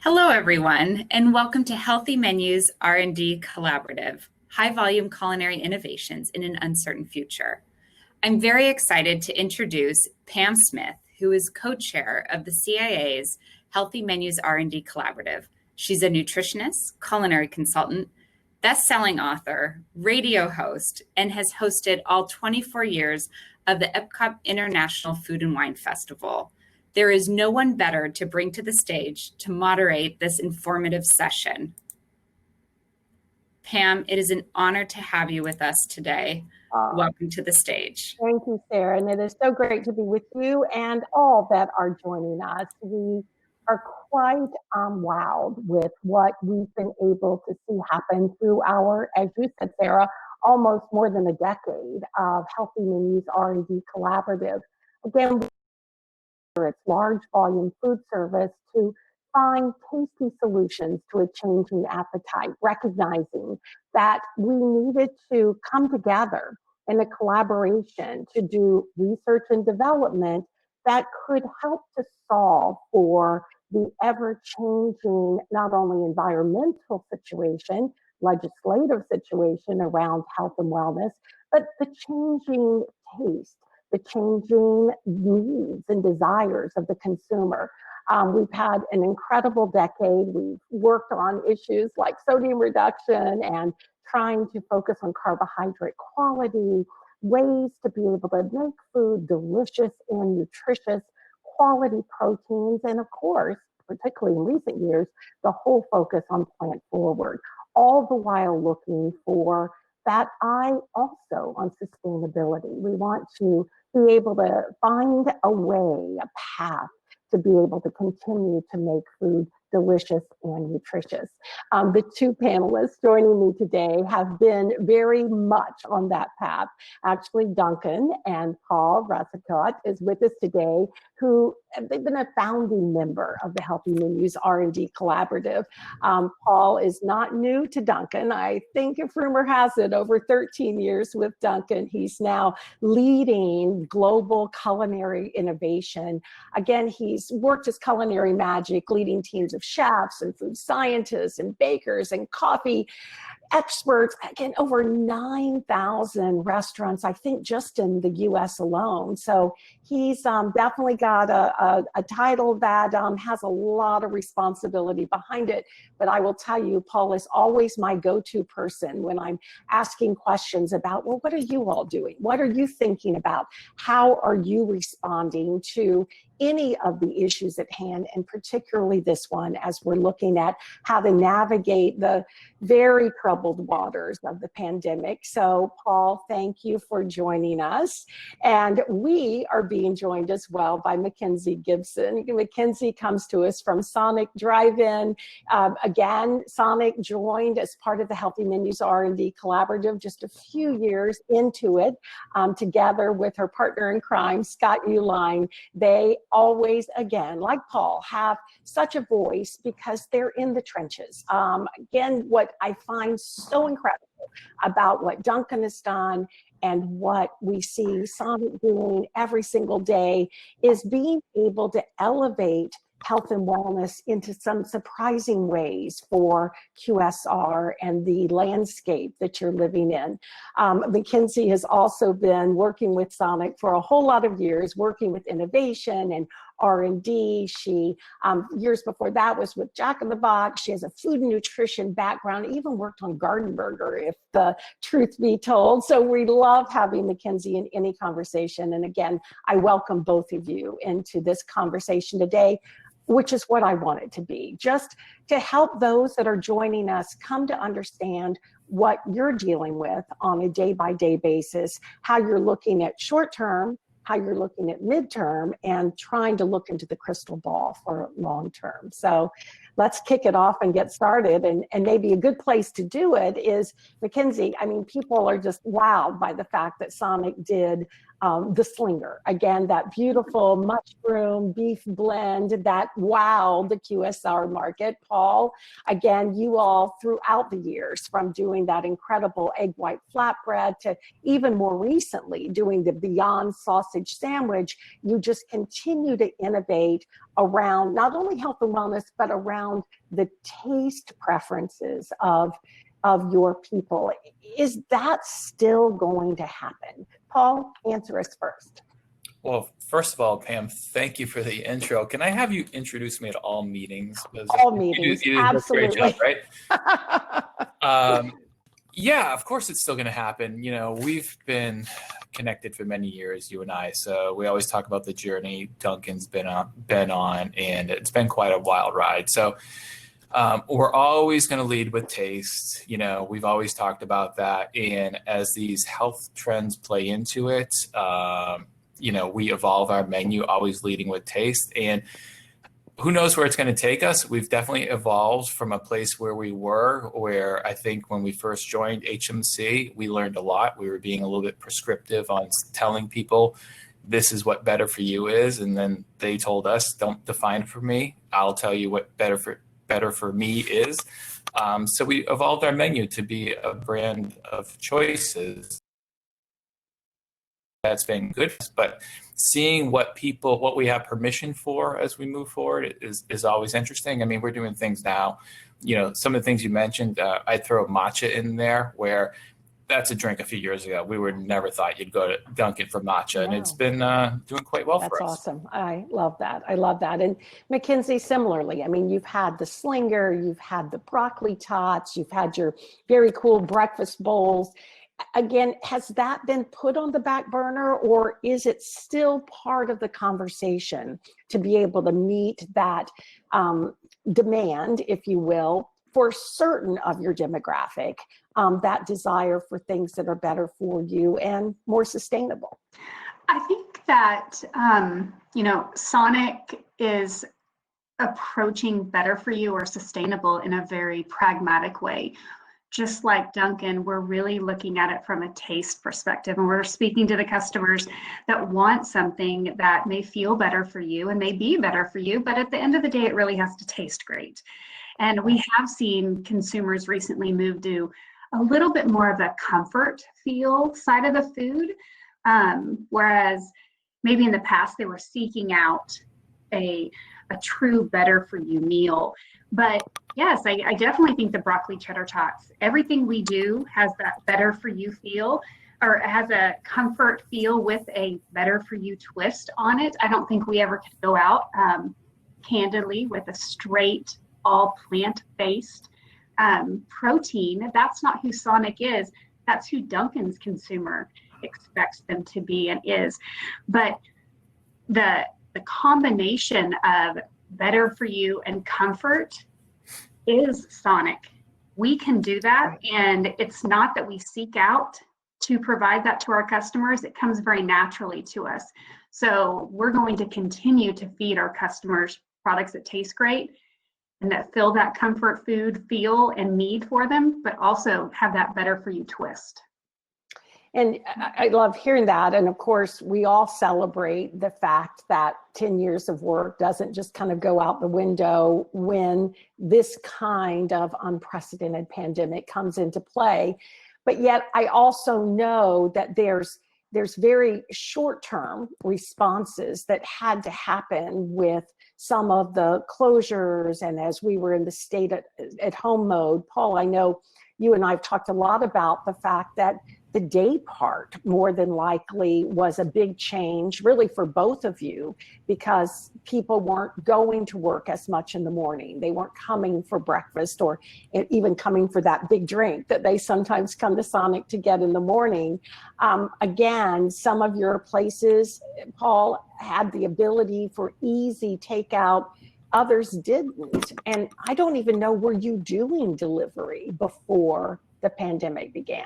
Hello, everyone, and welcome to Healthy Menus R&D Collaborative, high-volume culinary innovations in an uncertain future. I'm very excited to introduce Pam Smith, who is co-chair of the CIA's Healthy Menus R&D Collaborative. She's a nutritionist, culinary consultant, best-selling author, radio host, and has hosted all 24 years of the Epcot International Food and Wine Festival. There is no one better to bring to the stage to moderate this informative session. Pam, it is an honor to have you with us today. Welcome to the stage. Thank you, Sarah, and it is so great to be with you and all that are joining us. We are quite wowed with what we've been able to see happen through our, as you said, Sarah, almost more than a decade of Healthy Menus R&D Collaborative. Again, its large volume food service to find tasty solutions to a changing appetite, recognizing that we needed to come together in a collaboration to do research and development that could help to solve for the ever-changing, not only environmental situation, legislative situation around health and wellness, but the changing taste, the changing needs and desires of the consumer. We've had an incredible decade. We've worked on issues like sodium reduction and trying to focus on carbohydrate quality, ways to be able to make food delicious and nutritious, quality proteins, and of course, particularly in recent years, the whole focus on plant forward, all the while looking for that eye also on sustainability. We want to be able to find a way, a path to be able to continue to make food delicious and nutritious. The two panelists joining me today have been very much on that path. Actually, Duncan and Paul Rossicott is with us today, who they've been a founding member of the Healthy Menus R&D Collaborative. Paul is not new to Duncan. I think if rumor has it, over 13 years with Duncan, he's now leading global culinary innovation. Again, he's worked as culinary magic, leading teams of chefs and food scientists and bakers and coffee experts, again, over 9,000 restaurants, I think just in the US alone. So he's definitely got a title that has a lot of responsibility behind it. But I will tell you, Paul is always my go-to person when I'm asking questions about, well, what are you all doing? What are you thinking about? How are you responding to any of the issues at hand, and particularly this one, as we're looking at how to navigate the very troubled waters of the pandemic. So, Paul, thank you for joining us. And we are being joined as well by Mackenzie Gibson. Mackenzie comes to us from Sonic Drive-In. Again, Sonic joined as part of the Healthy Menus R&D Collaborative just a few years into it, together with her partner in crime, Scott Uline. They always, again, like Paul, have such a voice because they're in the trenches. Again, what I find so incredible about what Duncan has done and what we see Sonic doing every single day is being able to elevate health and wellness into some surprising ways for QSR and the landscape that you're living in. Mackenzie has also been working with Sonic for a whole lot of years, working with innovation and R&D. She, years before that, was with Jack in the Box. She has a food and nutrition background, even worked on Garden Burger, if the truth be told. So we love having Mackenzie in any conversation. And again, I welcome both of you into this conversation today, which is what I want it to be, just to help those that are joining us come to understand what you're dealing with on a day-by-day basis, how you're looking at short-term, how you're looking at midterm, and trying to look into the crystal ball for long-term. So let's kick it off and get started. And maybe a good place to do it is, Mackenzie, I mean, people are just wowed by the fact that Sonic did the Slinger. Again, that beautiful mushroom beef blend that wowed the QSR market. Paul, again, you all throughout the years, from doing that incredible egg white flatbread to even more recently doing the Beyond Sausage Sandwich, you just continue to innovate around not only health and wellness, but around the taste preferences of your people. Is that still going to happen? Paul, answer us first. Well, first of all, Pam, thank you for the intro. Can I have you introduce me at all meetings? All meetings, you do absolutely. A great job, right? Yeah, of course it's still going to happen. You know, we've been connected for many years, you and I. So we always talk about the journey Duncan's been on, and it's been quite a wild ride. So we're always going to lead with taste. You know, we've always talked about that. And as these health trends play into it, you know, we evolve our menu, always leading with taste. And who knows where it's going to take us? We've definitely evolved from a place where we were, where I think when we first joined HMC, we learned a lot. We were being a little bit prescriptive on telling people, this is what better for you is. And then they told us, don't define it for me. I'll tell you what better for me is. So we evolved our menu to be a brand of choices. That's been good, but seeing what we have permission for as we move forward is always interesting. I mean, we're doing things now, you know, some of the things you mentioned, I throw matcha in there, where that's a drink a few years ago. We would never thought you'd go to Duncan for matcha, Wow. And it's been doing quite well for us. That's awesome. I love that. I love that. And Mackenzie, similarly, I mean, you've had the Slinger, you've had the broccoli tots, you've had your very cool breakfast bowls. Again, has that been put on the back burner, or is it still part of the conversation to be able to meet that demand, if you will, for certain of your demographic, that desire for things that are better for you and more sustainable? I think that, you know, Sonic is approaching better for you or sustainable in a very pragmatic way. Just like Duncan, we're really looking at it from a taste perspective, and we're speaking to the customers that want something that may feel better for you and may be better for you, but at the end of the day, it really has to taste great. And we have seen consumers recently move to a little bit more of the comfort feel side of the food, whereas maybe in the past they were seeking out a true better for you meal. But yes, I definitely think the broccoli cheddar tots, everything we do has that better for you feel, or has a comfort feel with a better for you twist on it. I don't think we ever could go out candidly with a straight, all plant-based protein. That's not who Sonic is. That's who Duncan's consumer expects them to be and is. But the combination of better for you and comfort is Sonic. We can do that, and it's not that we seek out to provide that to our customers. It comes very naturally to us. So we're going to continue to feed our customers products that taste great and that fill that comfort food feel and need for them, but also have that better for you twist. And I love hearing that. And of course, we all celebrate the fact that 10 years of work doesn't just kind of go out the window when this kind of unprecedented pandemic comes into play. But yet I also know that there's very short-term responses that had to happen with some of the closures. And as we were in the stay at home mode, Paul, I know you and I have talked a lot about the fact that the day part more than likely was a big change really for both of you, because people weren't going to work as much in the morning. They weren't coming for breakfast or even coming for that big drink that they sometimes come to Sonic to get in the morning. Again, some of your places, Paul, had the ability for easy takeout. Others didn't. And I don't even know, were you doing delivery before the pandemic began?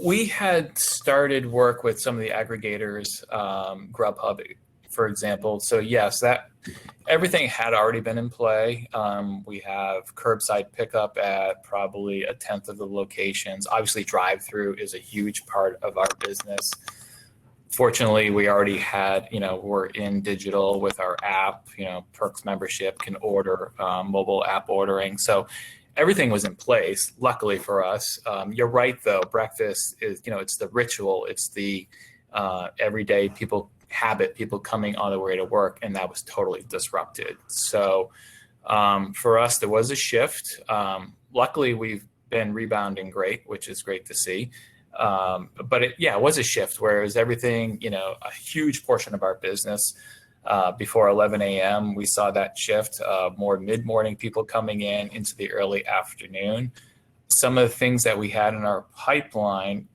We had started work with some of the aggregators, Grubhub, for example. So yes, that everything had already been in play. We have curbside pickup at probably 1/10 of the locations. Obviously, drive-through is a huge part of our business. Fortunately, we already had, we're in digital with our app, Perks membership, can order mobile app ordering. So everything was in place, luckily for us. You're right, though. Breakfast is, it's the ritual. It's the everyday habit, people coming on their way to work, and that was totally disrupted. So for us, there was a shift. Luckily, we've been rebounding great, which is great to see. But it was a shift, whereas everything, a huge portion of our business before 11 a.m., we saw that shift, more mid-morning people coming in into the early afternoon. Some of the things that we had in our pipeline,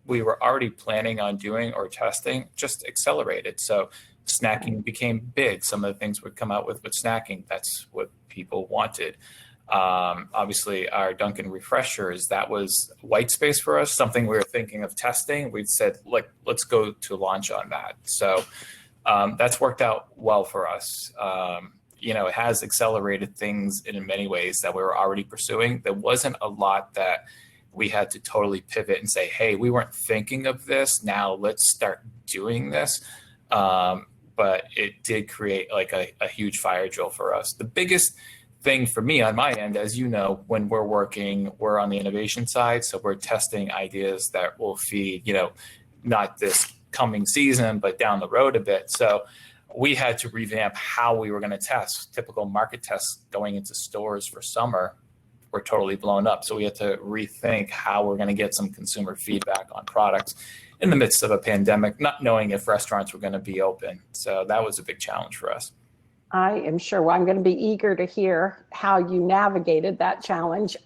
we were already planning on doing or testing, just accelerated. So snacking became big. Some of the things would come out with snacking. That's what people wanted. Obviously, our Duncan refreshers, that was white space for us, something we were thinking of testing. We said, let's go to launch on that. So that's worked out well for us. It has accelerated things in many ways that we were already pursuing. There wasn't a lot that we had to totally pivot and say, hey, we weren't thinking of this. Now let's start doing this. But it did create a huge fire drill for us. The biggest thing for me on my end, as you know, when we're working, we're on the innovation side. So we're testing ideas that will feed, not this coming season, but down the road a bit. So we had to revamp how we were going to test. Typical market tests going into stores for summer were totally blown up. So we had to rethink how we're going to get some consumer feedback on products in the midst of a pandemic, not knowing if restaurants were going to be open. So that was a big challenge for us. I am sure. Well, I'm going to be eager to hear how you navigated that challenge.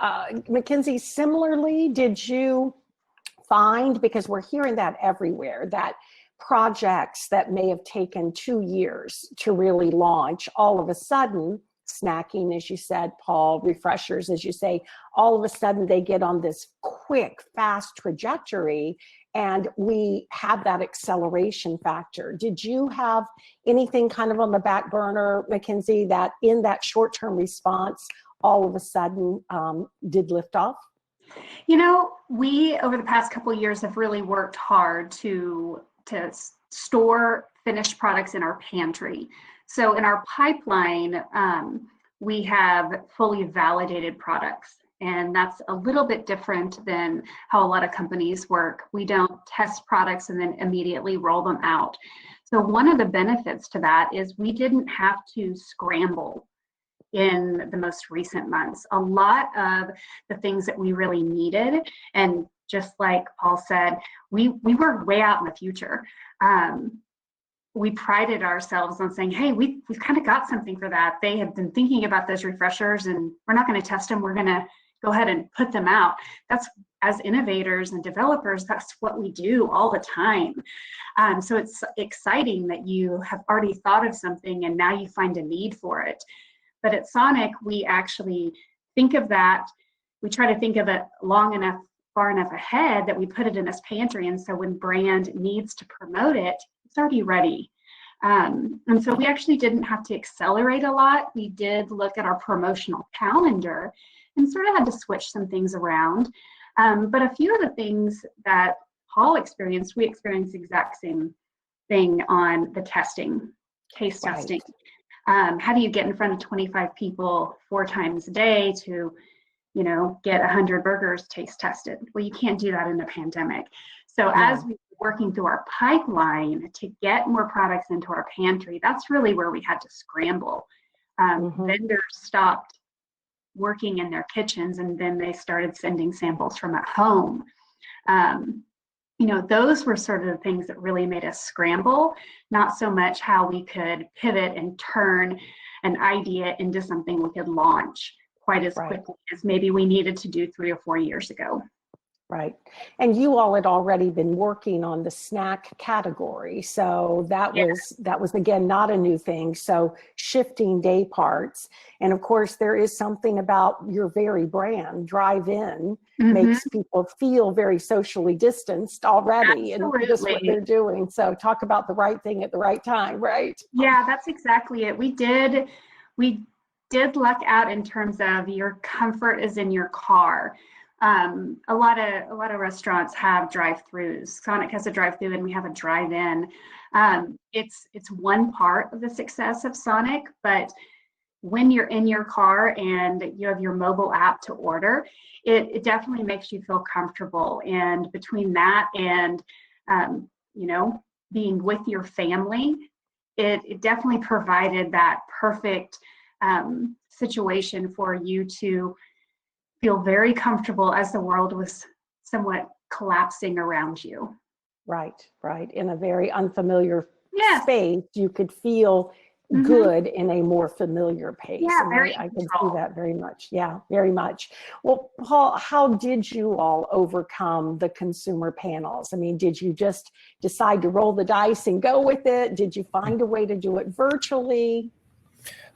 Mackenzie, similarly, did you find, because we're hearing that everywhere, that projects that may have taken 2 years to really launch, all of a sudden, snacking, as you said, Paul, refreshers, as you say, all of a sudden they get on this quick, fast trajectory, and we have that acceleration factor. Did you have anything kind of on the back burner, Mackenzie, that in that short-term response, all of a sudden did lift off? We, over the past couple of years, have really worked hard to store finished products in our pantry. So in our pipeline, we have fully validated products. And that's a little bit different than how a lot of companies work. We don't test products and then immediately roll them out. So one of the benefits to that is we didn't have to scramble in the most recent months. A lot of the things that we really needed, and just like Paul said, we were way out in the future. We prided ourselves on saying, hey, we've kind of got something for that. They have been thinking about those refreshers and we're not going to test them. We're going to go ahead and put them out. That's, as innovators and developers, that's what we do all the time. So it's exciting that you have already thought of something and now you find a need for it. But at Sonic, we actually think of that. We try to think of it long enough, far enough ahead that we put it in this pantry. And so when brand needs to promote it, it's already ready. And so we actually didn't have to accelerate a lot. We did look at our promotional calendar and sort of had to switch some things around. But a few of the things that Paul experienced, we experienced the exact same thing on the testing, taste testing. How do you get in front of 25 people 4 times a day to, get 100 burgers taste tested? Well, you can't do that in a pandemic. So as we were working through our pipeline to get more products into our pantry, that's really where we had to scramble. Vendors stopped working in their kitchens and then they started sending samples from at home. Those were sort of the things that really made us scramble, not so much how we could pivot and turn an idea into something we could launch quite as quickly as maybe we needed to do 3 or 4 years ago. Right. And you all had already been working on the snack category. So that was again, not a new thing. So shifting day parts. And of course, there is something about your very brand, drive-in, makes people feel very socially distanced already. Absolutely. And just what they're doing. So talk about the right thing at the right time, right? Yeah, that's exactly it. We did luck out in terms of your comfort is in your car. A lot of restaurants have drive-throughs. Sonic has a drive-through, and we have a drive-in. It's one part of the success of Sonic, but when you're in your car and you have your mobile app to order, it definitely makes you feel comfortable. And between that and being with your family, it definitely provided that perfect situation for you to feel very comfortable as the world was somewhat collapsing around you. Right. In a very unfamiliar Yes. space, you could feel good in a more familiar pace. Yeah, and very I can see that very much. Yeah, very much. Well, Paul, how did you all overcome the consumer panels? I mean, did you just decide to roll the dice and go with it? Did you find a way to do it virtually?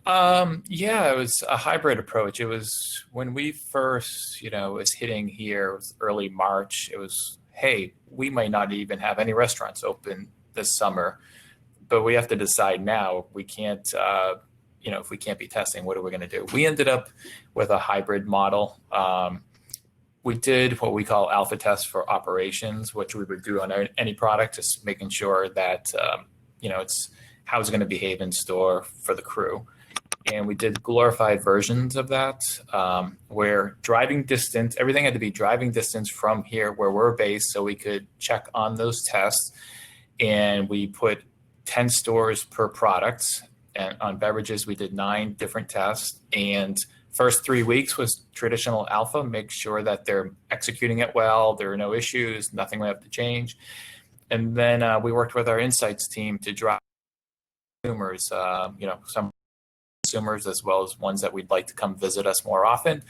Yeah, it was a hybrid approach. It was when we first, was hitting here, it was early March. It was, hey, we might not even have any restaurants open this summer, but we have to decide now. We can't, if we can't be testing, what are we going to do? We ended up with a hybrid model. We did what we call alpha tests for operations, which we would do on any product, just making sure that, it's how it's going to behave in store for the crew. And we did glorified versions of that, where driving distance, everything had to be driving distance from here where we're based, so we could check on those tests. And we put 10 stores per product. And on beverages, we did 9 different tests. And first 3 weeks was traditional alpha, make sure that they're executing it well, there are no issues, nothing we have to change. And then we worked with our insights team to drive consumers, some consumers as well as ones that we'd like to come visit us more often.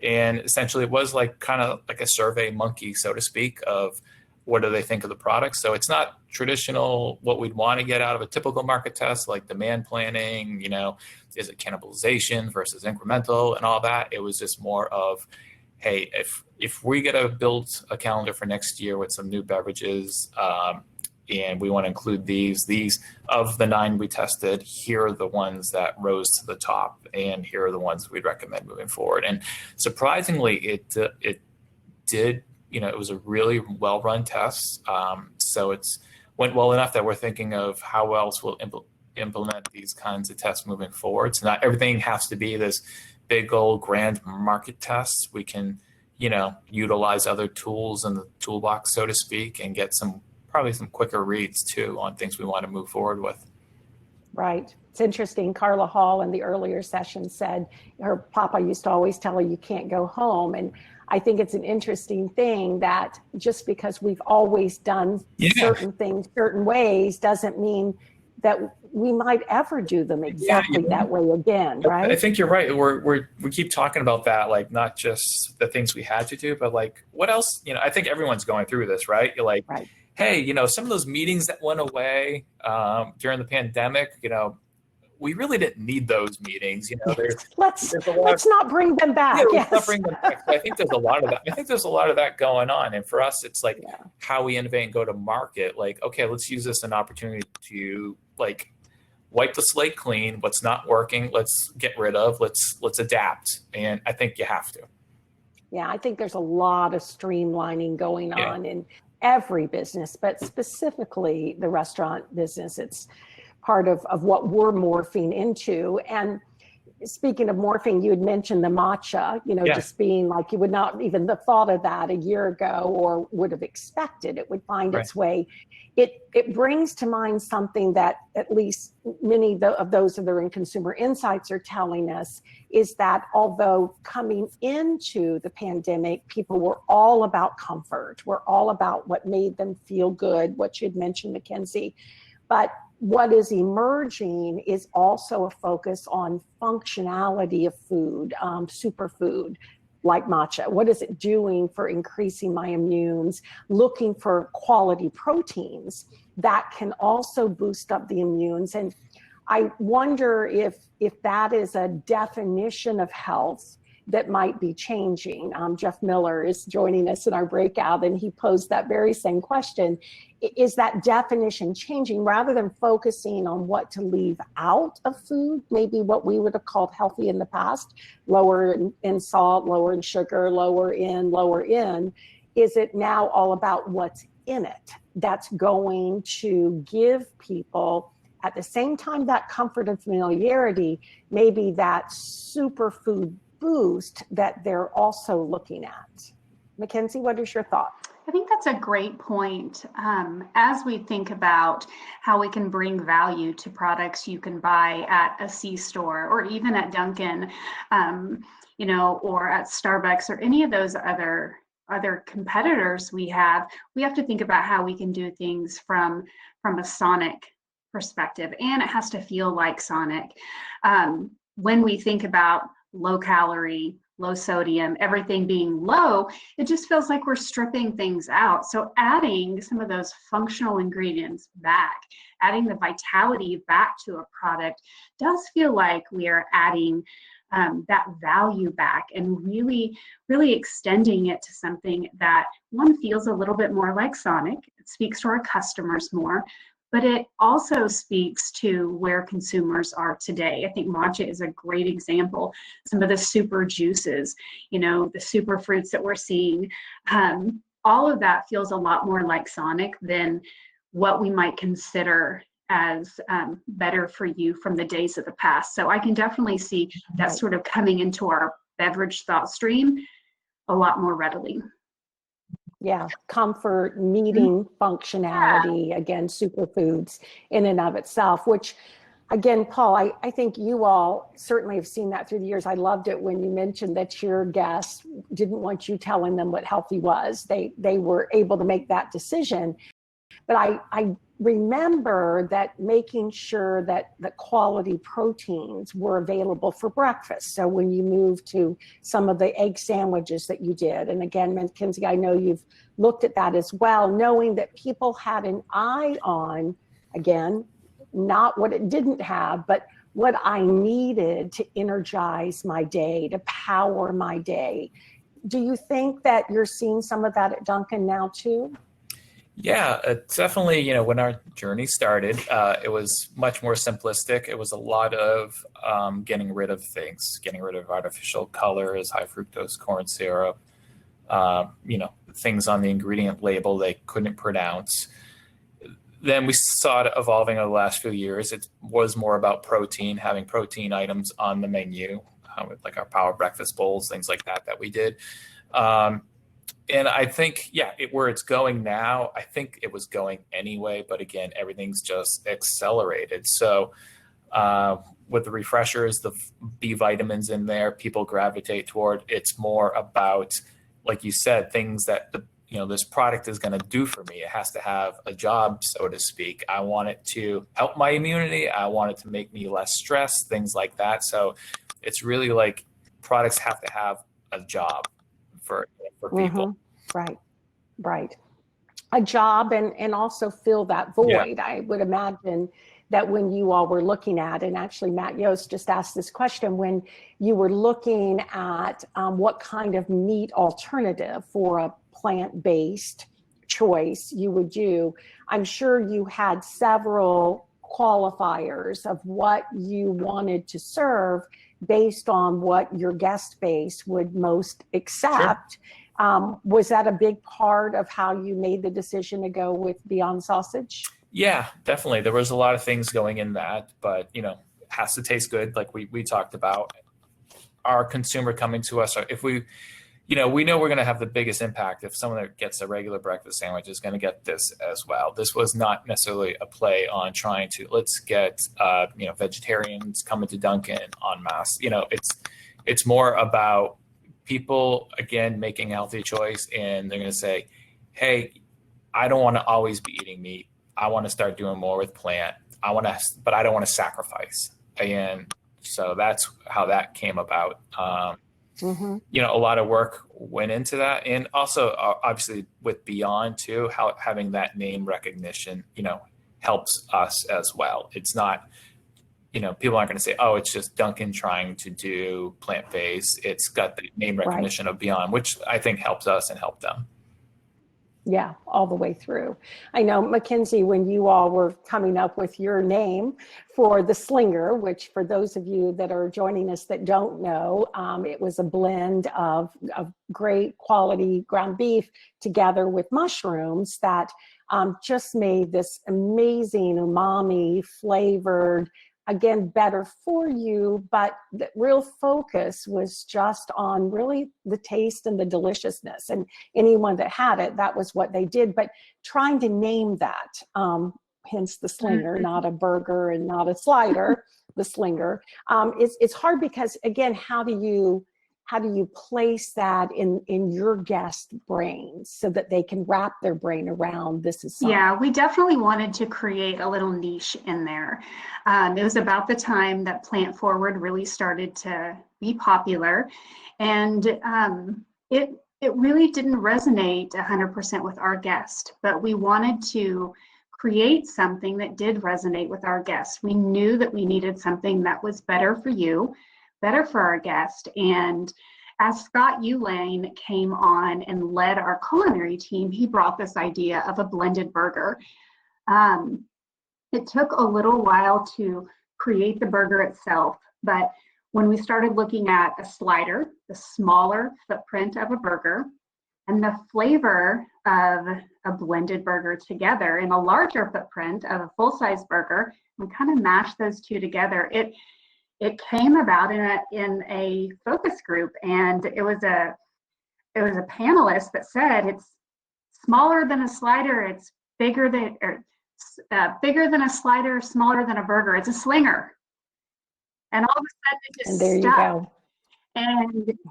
And essentially it was kind of like a survey monkey, so to speak, of what do they think of the product. So it's not traditional what we'd want to get out of a typical market test, like demand planning, is it cannibalization versus incremental and all that. It was just more of, hey, if we get to build a calendar for next year with some new beverages, and we want to include these of the 9 we tested, here are the ones that rose to the top, and here are the ones we'd recommend moving forward. And surprisingly, it did, it was a really well-run test. So it's went well enough that we're thinking of how else we'll implement these kinds of tests moving forward. So not everything has to be this big old grand market test. We can, utilize other tools in the toolbox, so to speak, and get probably some quicker reads too on things we want to move forward with. Right. It's interesting. Carla Hall in the earlier session said her papa used to always tell her you can't go home. And I think it's an interesting thing that just because we've always done certain things certain ways doesn't mean that we might ever do them exactly that way again, right? I think you're right. We keep talking about that, not just the things we had to do, but what else? I think everyone's going through this, right? You're like, right. Hey, some of those meetings that went away during the pandemic, we really didn't need those meetings. Let's not bring them back. Let's not bring them back. So I think there's a lot of that. I think there's a lot of that going on. And for us, it's how we innovate and go to market. Okay, let's use this as an opportunity to wipe the slate clean. What's not working, let's get rid of. Let's adapt. And I think you have to. Yeah, I think there's a lot of streamlining going on in every business, but specifically the restaurant business. It's part of what we're morphing into. And speaking of morphing, you had mentioned the matcha, just being you would not even have thought of that a year ago or would have expected it would find its way. It brings to mind something that at least many of those that are in consumer insights are telling us, is that although coming into the pandemic, people were all about comfort, were all about what made them feel good, what you had mentioned, Mackenzie, but what is emerging is also a focus on functionality of food, superfood, like matcha. What is it doing for increasing my immunes? Looking for quality proteins that can also boost up the immunes. And I wonder if that is a definition of health that might be changing. Jeff Miller is joining us in our breakout, and he posed that very same question. Is that definition changing rather than focusing on what to leave out of food, maybe what we would have called healthy in the past, lower in salt, lower in sugar, lower in, is it now all about what's in it that's going to give people, at the same time, that comfort and familiarity, maybe that superfood boost that they're also looking at? Mackenzie, what is your thought? I think that's a great point. As we think about how we can bring value to products you can buy at a C-store or even at Duncan, or at Starbucks or any of those other competitors we have to think about how we can do things from a Sonic perspective, and it has to feel like Sonic. When we think about low calorie, low sodium, everything being low, it just feels like we're stripping things out. So adding some of those functional ingredients back, adding the vitality back to a product does feel like we are adding that value back and really, really extending it to something that one feels a little bit more like Sonic. It speaks to our customers more, but it also speaks to where consumers are today. I think matcha is a great example. Some of the super juices, the super fruits that we're seeing, all of that feels a lot more like Sonic than what we might consider as better for you from the days of the past. So I can definitely see that sort of coming into our beverage thought stream a lot more readily. Yeah, comfort, meeting functionality, again, superfoods in and of itself, which again, Paul, I think you all certainly have seen that through the years. I loved it when you mentioned that your guests didn't want you telling them what healthy was. They were able to make that decision. But I remember that making sure that the quality proteins were available for breakfast. So when you move to some of the egg sandwiches that you did, and again, Mackenzie, I know you've looked at that as well, knowing that people had an eye on, again, not what it didn't have, but what I needed to energize my day, to power my day. Do you think that you're seeing some of that at Duncan now too? Yeah, definitely. When our journey started, it was much more simplistic. It was a lot of getting rid of things, getting rid of artificial colors, high fructose corn syrup, things on the ingredient label they couldn't pronounce. Then we saw it evolving over the last few years. It was more about protein, having protein items on the menu, with like our power breakfast bowls, things like that we did. And I think, where it's going now, I think it was going anyway, but again, everything's just accelerated. So with the refreshers, the B vitamins in there, people gravitate toward. It's more about, like you said, things that this product is going to do for me. It has to have a job, so to speak. I want it to help my immunity. I want it to make me less stressed, things like that. So it's really like products have to have a job for people. Mm-hmm. Right. A job and also fill that void. Yeah. I would imagine that when you all were looking at, and actually Matt Yost just asked this question, when you were looking at what kind of meat alternative for a plant-based choice you would do, I'm sure you had several qualifiers of what you wanted to serve based on what your guest base would most accept. Sure. Was that a big part of how you made the decision to go with Beyond Sausage? Yeah, definitely. There was a lot of things going in that, but it has to taste good, like we talked about. Our consumer coming to us, if we know we're going to have the biggest impact if someone that gets a regular breakfast sandwich is going to get this as well. This was not necessarily a play on trying to let's get vegetarians coming to Duncan en masse. It's more about people again making a healthy choice, and they're going to say, "Hey, I don't want to always be eating meat. I want to start doing more with plant. But I don't want to sacrifice." And so that's how that came about. A lot of work went into that, and also obviously with Beyond too, how having that name recognition, helps us as well. It's not people aren't going to say, oh, it's just Duncan trying to do plant-based. It's got the name recognition of Beyond, which I think helps us and help them. Yeah, all the way through. I know, Mackenzie, when you all were coming up with your name for the Slinger, which for those of you that are joining us that don't know, it was a blend of great quality ground beef together with mushrooms that just made this amazing umami flavored, again, better for you, but the real focus was just on really the taste and the deliciousness. And anyone that had it, that was what they did. But trying to name that, hence the Slinger, not a burger and not a slider, the Slinger. It's hard because, again, how do you place that in your guest brains so that they can wrap their brain around this is something? Yeah, we definitely wanted to create a little niche in there. It was about the time that Plant Forward really started to be popular, and it really didn't resonate 100% with our guest, but we wanted to create something that did resonate with our guests. We knew that we needed something that was better for you, better for our guest. And as Scott Ulane came on and led our culinary team, he brought this idea of a blended burger. It took a little while to create the burger itself, but when we started looking at a slider, the smaller footprint of a burger, and the flavor of a blended burger together in a larger footprint of a full-size burger, we kind of mashed those two together. It came about in a focus group, and it was a panelist that said it's smaller than a slider, it's bigger than a slider, smaller than a burger. It's a slinger. And all of a sudden it just and there stuck. You go.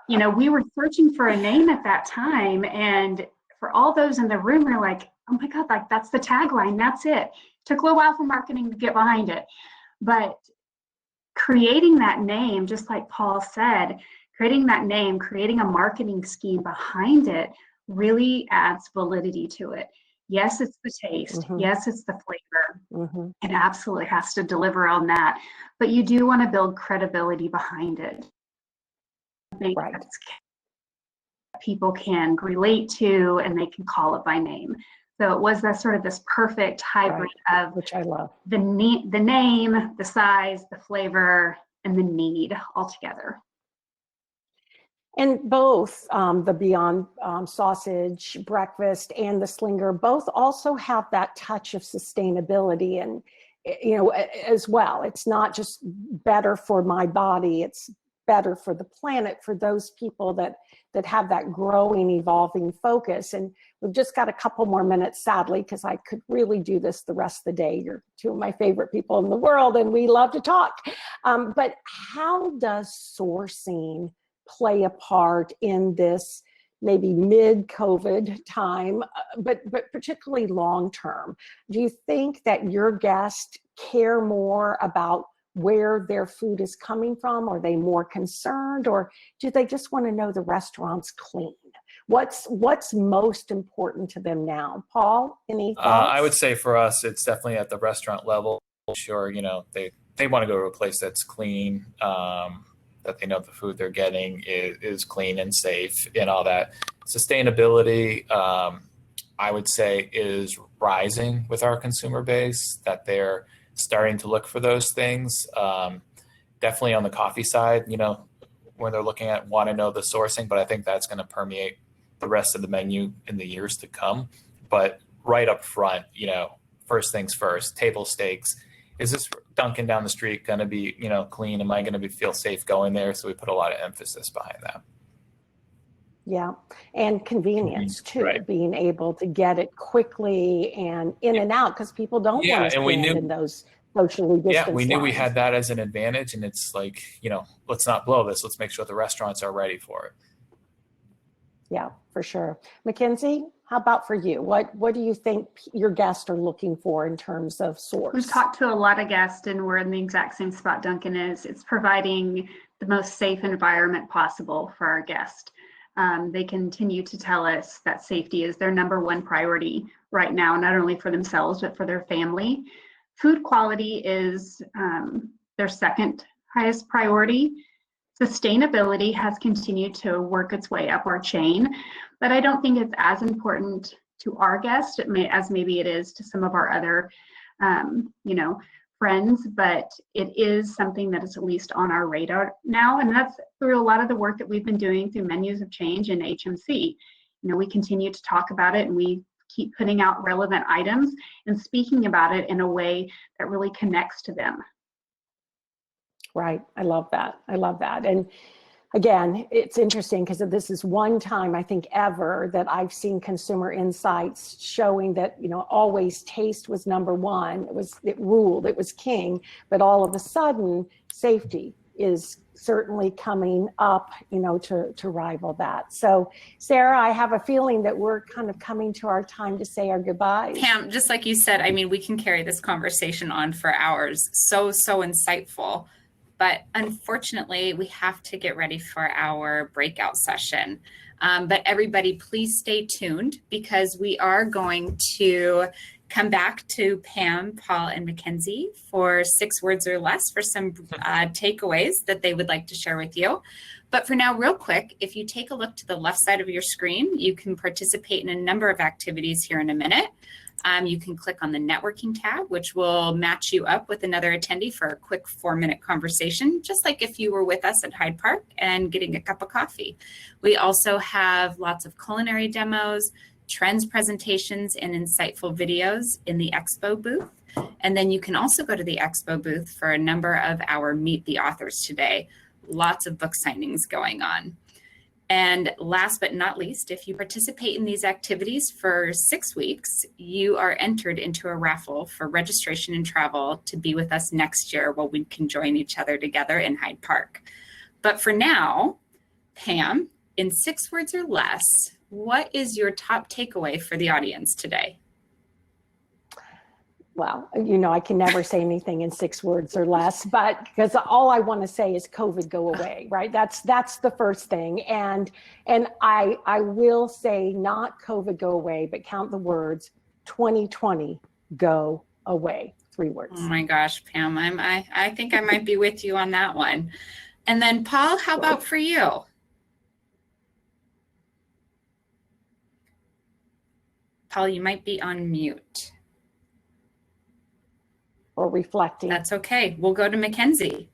And we were searching for a name at that time, and for all those in the room, we're like, oh my God, like that's the tagline, that's it. Took a little while for marketing to get behind it. But creating that name, just like Paul said, creating that name, creating a marketing scheme behind it really adds validity to it. Yes, it's the taste. Mm-hmm. Yes, it's the flavor. Mm-hmm. It absolutely has to deliver on that. But you do want to build credibility behind it. I think that's people can relate to and they can call it by name. So it was that sort of this perfect hybrid of which I love. The name, the size, the flavor, and the need all together. And both the Beyond sausage breakfast and the Slinger both also have that touch of sustainability and as well. It's not just better for my body, it's better for the planet, for those people that have that growing, evolving focus. And we've just got a couple more minutes, sadly, because I could really do this the rest of the day. You're two of my favorite people in the world, and we love to talk. But how does sourcing play a part in this maybe mid-COVID time, but particularly long-term? Do you think that your guests care more about where their food is coming from? Are they more concerned, or do they just want to know the restaurant's clean? What's most important to them now? Paul, any thoughts? I would say for us, it's definitely at the restaurant level. Sure, they want to go to a place that's clean, that they know the food they're getting is clean and safe and all that. Sustainability, I would say, is rising with our consumer base, that they're starting to look for those things. Definitely on the coffee side, when they're looking at, want to know the sourcing, but I think that's going to permeate the rest of the menu in the years to come. But right up front, first things first, table stakes. Is this Duncan down the street going to be, clean? Am I going to feel safe going there? So we put a lot of emphasis behind that. Yeah, and convenience too, right. Being able to get it quickly and in and out, because people don't want to stand in those socially distanced we knew lines. we had that as an advantage, and it's like, let's not blow this. Let's make sure the restaurants are ready for it. Yeah, for sure. Mackenzie, how about for you? What do you think your guests are looking for in terms of source? We've talked to a lot of guests, and we're in the exact same spot Duncan is. It's providing the most safe environment possible for our guest. They continue to tell us that safety is their number one priority right now, not only for themselves, but for their family. Food quality is their second highest priority. Sustainability has continued to work its way up our chain, but I don't think it's as important to our guests as maybe it is to some of our other, friends, but it is something that is at least on our radar now. And that's through a lot of the work that we've been doing through Menus of Change and HMC. We continue to talk about it, and we keep putting out relevant items and speaking about it in a way that really connects to them. Right. I love that. I love that. And again, it's interesting because this is one time I think ever that I've seen consumer insights showing that, always taste was number one. It ruled, it was king, but all of a sudden safety is certainly coming up, to rival that. So Sarah, I have a feeling that we're kind of coming to our time to say our goodbyes. Pam, just like you said, we can carry this conversation on for hours. So insightful. But unfortunately, we have to get ready for our breakout session. But everybody, please stay tuned because we are going to come back to Pam, Paul, and Mackenzie for 6 words or less for some takeaways that they would like to share with you. But for now, real quick, if you take a look to the left side of your screen, you can participate in a number of activities here in a minute. You can click on the networking tab, which will match you up with another attendee for a quick 4-minute conversation, just like if you were with us at Hyde Park and getting a cup of coffee. We also have lots of culinary demos, trends presentations, and insightful videos in the expo booth. And then you can also go to the expo booth for a number of our Meet the Authors today. Lots of book signings going on. And last but not least, if you participate in these activities for 6 weeks, you are entered into a raffle for registration and travel to be with us next year while we can join each other together in Hyde Park. But for now, Pam, in 6 words or less, what is your top takeaway for the audience today? Well, I can never say anything in 6 words or less, but because all I want to say is COVID go away, right? That's the first thing. And I will say not COVID go away, but count the words 2020 go away. 3 words. Oh my gosh, Pam, I think I might be with you on that one. And then Paul, how about for you? Paul, you might be on mute. Or reflecting. That's okay. We'll go to Mackenzie.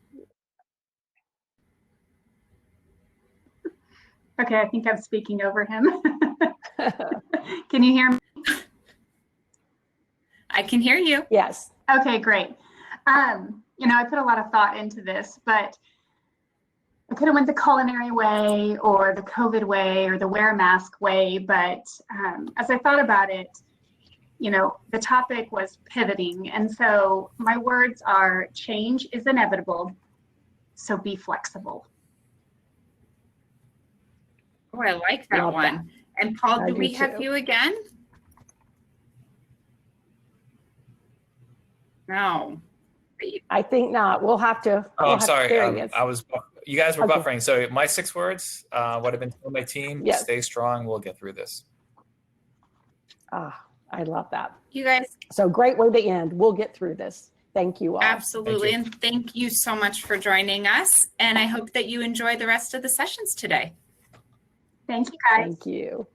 Okay, I think I'm speaking over him. Can you hear me? I can hear you. Yes. Okay, great. I put a lot of thought into this, but I could have went the culinary way or the COVID way or the wear a mask way, but as I thought about it, the topic was pivoting. And so my words are change is inevitable, so be flexible. Oh, I like that Love one. That. And Paul, do we too. have you again? No. I think not. We'll have to. Oh, I'm sorry. There he is. You guys were Okay. buffering. So my 6 words, what I've been telling my team, Yes. stay strong. We'll get through this. I love that. You guys, So great way to end. We'll get through this. Thank you all. absolutely. Thank you. And thank you so much for joining us. And I hope that you enjoy the rest of the sessions today. Thank you, guys. Thank you.